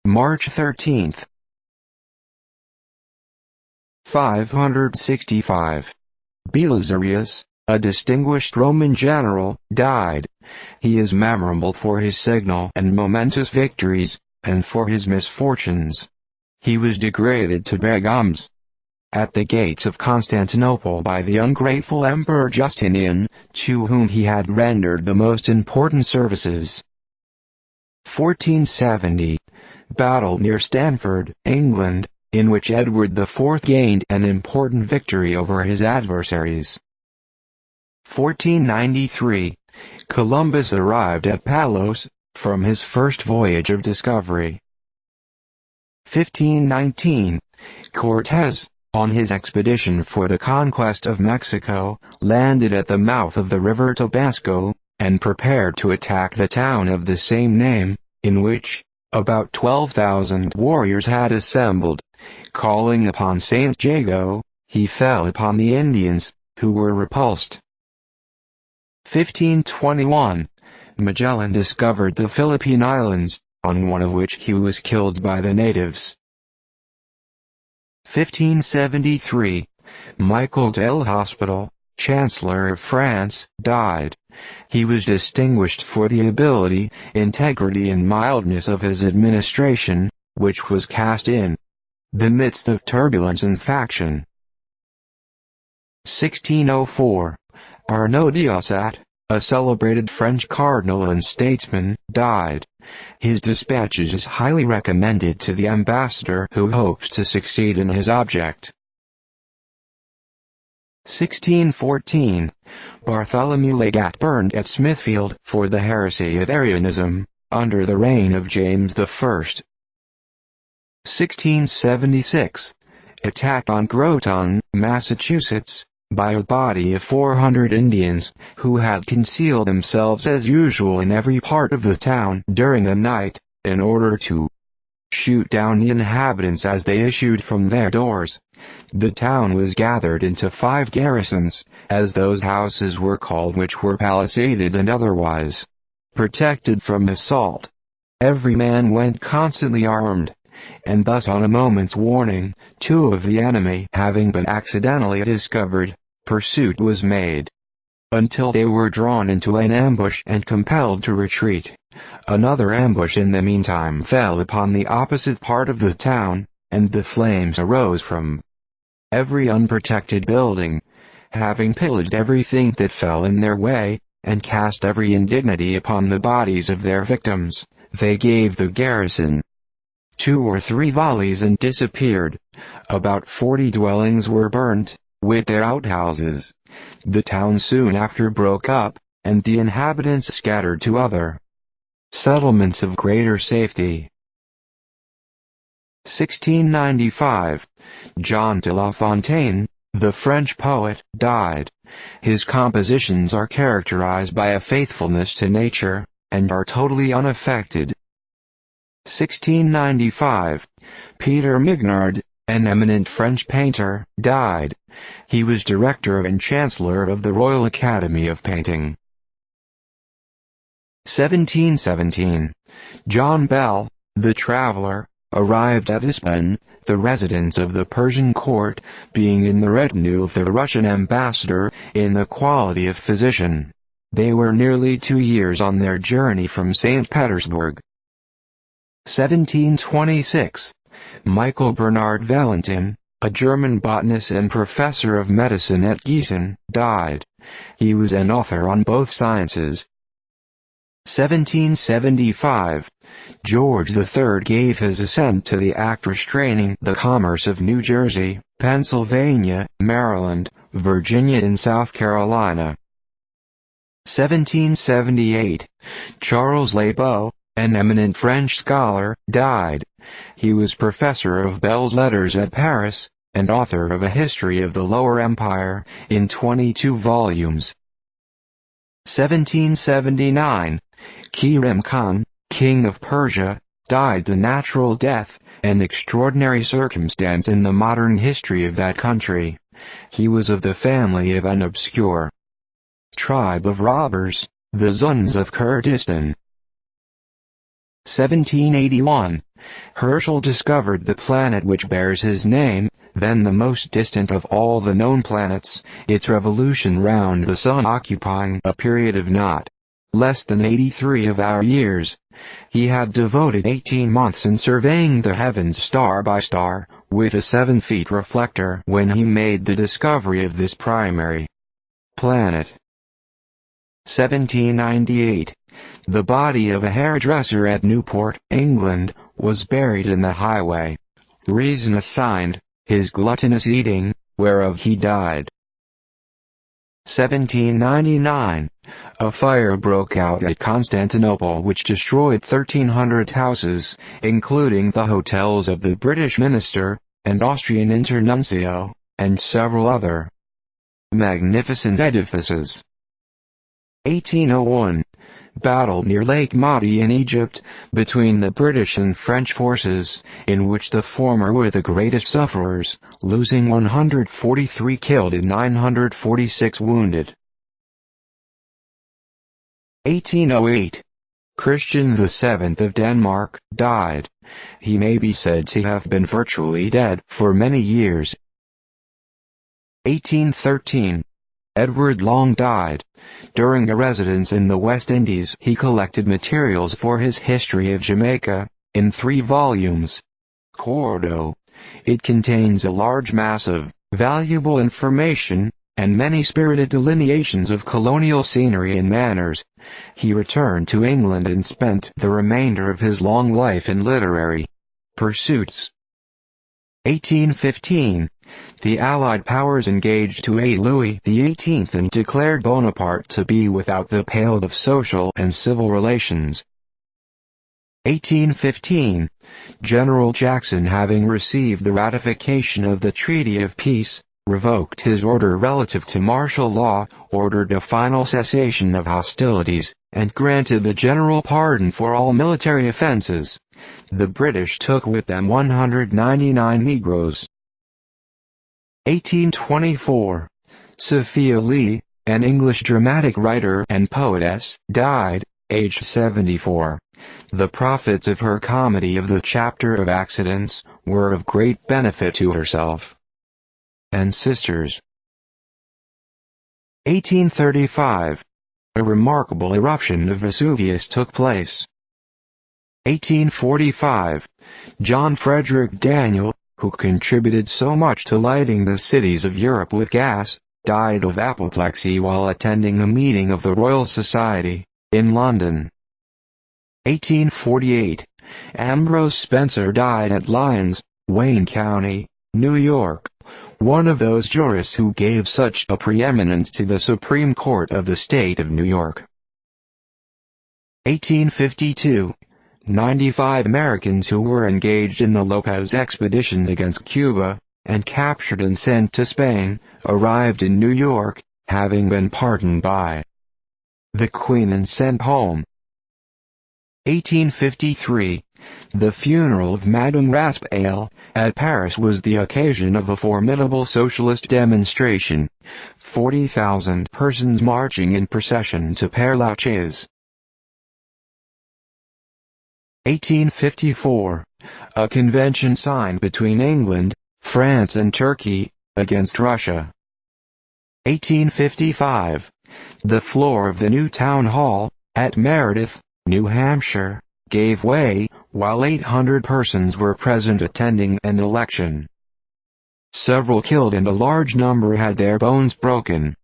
March 13. 565. Belisarius, a distinguished Roman general, died. He is memorable for his signal and momentous victories, and for his misfortunes. He was degraded to begums at the gates of Constantinople by the ungrateful Emperor Justinian, to whom he had rendered the most important services. 1470. Battle near Stamford, England, in which Edward IV gained an important victory over his adversaries. 1493. Columbus arrived at Palos, from his first voyage of discovery. 1519. Cortés, on his expedition for the conquest of Mexico, landed at the mouth of the river Tabasco, and prepared to attack the town of the same name, in which about 12,000 warriors had assembled. Calling upon Saint Jago, he fell upon the Indians, who were repulsed. 1521. Magellan discovered the Philippine Islands, on one of which he was killed by the natives. 1573. Michael d'Hospital, Chancellor of France, died. He was distinguished for the ability, integrity and mildness of his administration, which was cast in the midst of turbulence and faction. 1604. Arnaud d'Ossat, a celebrated French cardinal and statesman, died. His dispatches is highly recommended to the ambassador who hopes to succeed in his object. 1614. Bartholomew Legat burned at Smithfield for the heresy of Arianism, under the reign of James I. 1676. Attack on Groton, Massachusetts, by a body of 400 Indians, who had concealed themselves as usual in every part of the town during the night, in order to shoot down the inhabitants as they issued from their doors. The town was gathered into 5 garrisons, as those houses were called, which were palisaded and otherwise protected from assault. Every man went constantly armed, and thus on a moment's warning, 2 of the enemy having been accidentally discovered, pursuit was made, until they were drawn into an ambush and compelled to retreat. Another ambush in the meantime fell upon the opposite part of the town, and the flames arose from every unprotected building. Having pillaged everything that fell in their way, and cast every indignity upon the bodies of their victims, they gave the garrison 2 or 3 volleys and disappeared. About 40 dwellings were burnt, with their outhouses. The town soon after broke up, and the inhabitants scattered to other settlements of greater safety. 1695. John de La Fontaine, the French poet, died. His compositions are characterized by a faithfulness to nature, and are totally unaffected. 1695. Peter Mignard, an eminent French painter, died. He was director and chancellor of the Royal Academy of Painting. 1717. John Bell, the traveler, arrived at Ispahan, the residence of the Persian court, being in the retinue of the Russian ambassador, in the quality of physician. They were nearly 2 years on their journey from St. Petersburg. 1726. Michael Bernard Valentin, a German botanist and professor of medicine at Gießen, died. He was an author on both sciences. 1775. George III gave his assent to the act restraining the commerce of New Jersey, Pennsylvania, Maryland, Virginia and South Carolina. 1778. Charles Lebeau, an eminent French scholar, died. He was professor of belles lettres at Paris, and author of a history of the Lower Empire, in 22 volumes. 1779. Khiram Khan, king of Persia, died a natural death, an extraordinary circumstance in the modern history of that country. He was of the family of an obscure tribe of robbers, the Zuns of Kurdistan. 1781. Herschel discovered the planet which bears his name, then the most distant of all the known planets, its revolution round the Sun occupying a period of not less than 83 of our years. He had devoted 18 months in surveying the heavens star by star, with a 7-foot reflector, when he made the discovery of this primary planet. 1798. The body of a hairdresser at Newport, England, was buried in the highway. Reason assigned, his gluttonous eating, whereof he died. 1799. A fire broke out at Constantinople which destroyed 1,300 houses, including the hotels of the British minister, and Austrian internuncio, and several other magnificent edifices. 1801. Battle near Lake Mahdi in Egypt, between the British and French forces, in which the former were the greatest sufferers, losing 143 killed and 946 wounded. 1808. Christian VII of Denmark died. He may be said to have been virtually dead for many years. 1813. Edward Long died. During a residence in the West Indies, he collected materials for his History of Jamaica, in 3 volumes. Quarto. It contains a large mass of valuable information, and many spirited delineations of colonial scenery and manners. He returned to England and spent the remainder of his long life in literary pursuits. 1815. The Allied powers engaged to aid Louis XVIII and declared Bonaparte to be without the pale of social and civil relations. 1815. General Jackson, having received the ratification of the Treaty of Peace, revoked his order relative to martial law, ordered a final cessation of hostilities, and granted a general pardon for all military offenses. The British took with them 199 Negroes. 1824. Sophia Lee, an English dramatic writer and poetess, died, aged 74. The profits of her comedy of The Chapter of Accidents were of great benefit to herself and sisters. 1835. A remarkable eruption of Vesuvius took place. 1845. John Frederick Daniel, who contributed so much to lighting the cities of Europe with gas, died of apoplexy while attending a meeting of the Royal Society, in London. 1848. Ambrose Spencer died at Lyons, Wayne County, New York, one of those jurists who gave such a preeminence to the Supreme Court of the state of New York. 1852. 95 Americans who were engaged in the Lopez expeditions against Cuba, and captured and sent to Spain, arrived in New York, having been pardoned by the Queen and sent home. 1853. The funeral of Madame Raspail, at Paris, was the occasion of a formidable socialist demonstration. 40,000 persons marching in procession to Père Lachaise. 1854. A convention signed between England, France and Turkey, against Russia. 1855. The floor of the new town hall, at Meredith, New Hampshire, gave way, while 800 persons were present attending an election. Several killed and a large number had their bones broken.